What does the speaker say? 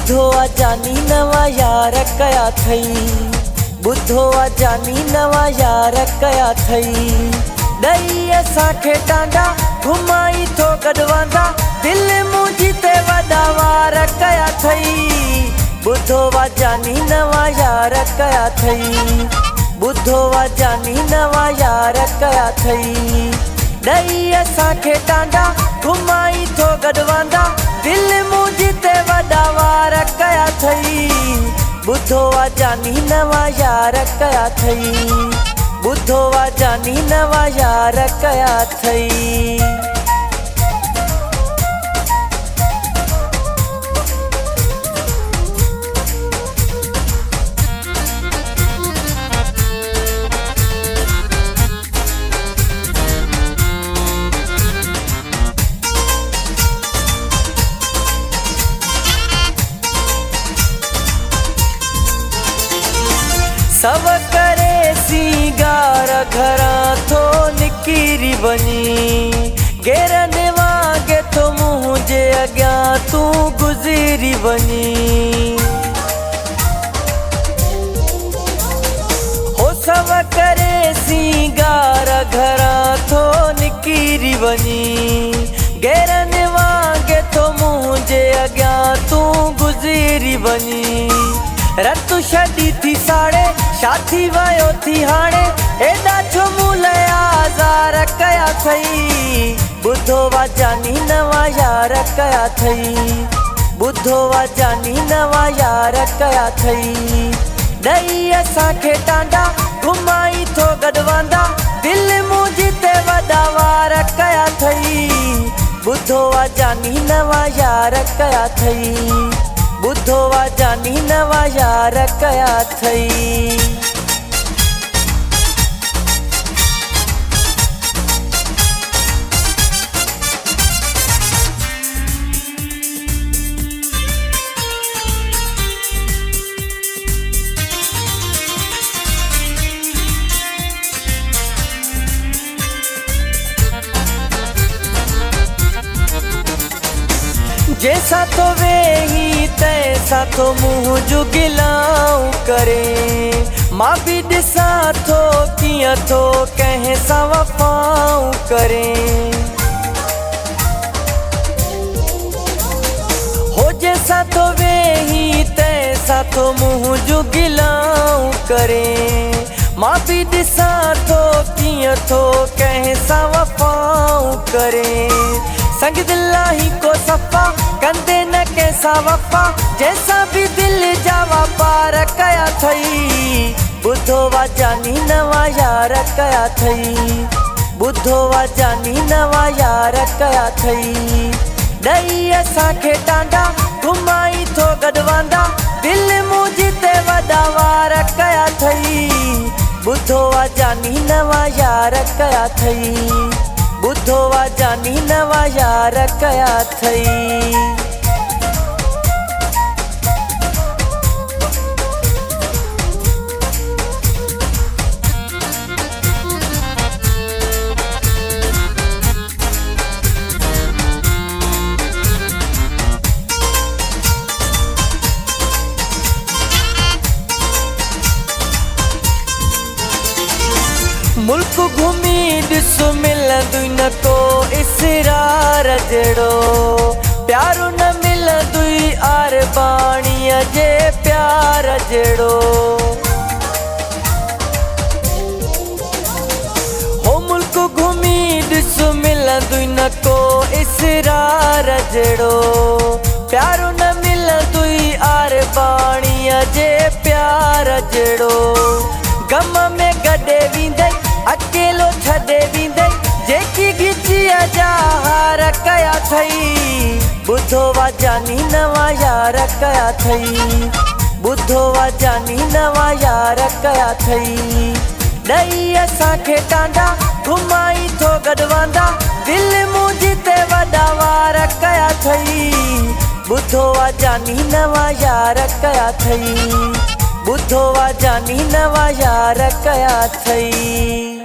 बुधो आ जानी नवा यार कया थई। बुधो आ जानी नवा यार कया थई। दई असांखे टांडा घुमाई थो गडवांदा दिल मुंहिंजी ते वॾा वार कया थई। बुधो आ जानी नवा यार कया थई। बुधो आ जानी नवा यार कया थई। दई असांखे टांडा घुमाई थो गडवांदा दिल मुंहिंजी ते वॾा वार कया थई। बुधो आ जानी नवा यार कया थई। बुधो आ जानी नवा यार कया थई। सब करे सिंगार घरा थो निकिरी वञी गेरन वांगे थो मुंहिंजे अॻियां तूं गुज़री वञी। हो सब करे सिंगार घरा थो निकिरी वञी गेरन वांगे थो मुंहिंजे अॻियां तूं गुज़री वञी। रतु छॾी थी साड़े शाथी वयो थी हाणे एॾा छो मूल आज़ार कया थई। बुधो आ जानी नवा यार कया थई। बुधो आ जानी नवा यार कया थई। दई असांखे टांडा घुमाई थो गडवांदा दिल मुंहिंजी ते वॾा वार कया थई। बुधो आ जानी नवा यार कया थई। बुधो आ जानी नवा यार कया थई। जैसा तो वेही तैसा तो मुंह जो गिलाऊं करे मां भी ॾिसा थो कीअं थो कंहिं सां वफ़ाऊं करे। हो जैसा तो वेही तैसा तो मुंह जो गिलाऊं करे मां भी ॾिसा थो कीअं थो कंहिं सां वफ़ाऊं करे। संग दिलाही को सफ़ा कंदे न कैसा वफ़ा जैसा भी दिल जा वापार कया थई। बुधो आ जानी नवा यार कया थई। बुधो आ जानी नवा यार कया थई। दई असांखे टांडा घुमाई थो गडवांदा दिल मुंहिंजी ते वॾा वार कया थई। बुधो आ जानी नवा यार कया थई। बुधो आ जानी नवा यार कया थई। मुल्क घुमी ॾिसो मिलंदुई न को इसरार जहिड़ो प्यारो न मिलंदुई आर बाणीअ जे प्यार जहिड़ो। हो मुल्क घुमी ॾिसो मिलंदुई न को इसरार जहिड़ो प्यारो न मिलंदुई आर बाणीअ जे प्यार जहिड़ो। गम में गॾे वेंदई अकेलो छॾे वेंदई जेकी गिचीअ जा हार कया थई। बुधो आ जानी नवा यार कया थई। बुधो आ जानी नवा यार कया थई। दई असांखे टांडा घुमाई थो गडवांदा दिल मुंहिंजी ते वॾा वार कया थई। बुधो आ जानी नवा यार कया थई। बुधो आ जानी नवा यार कया थई।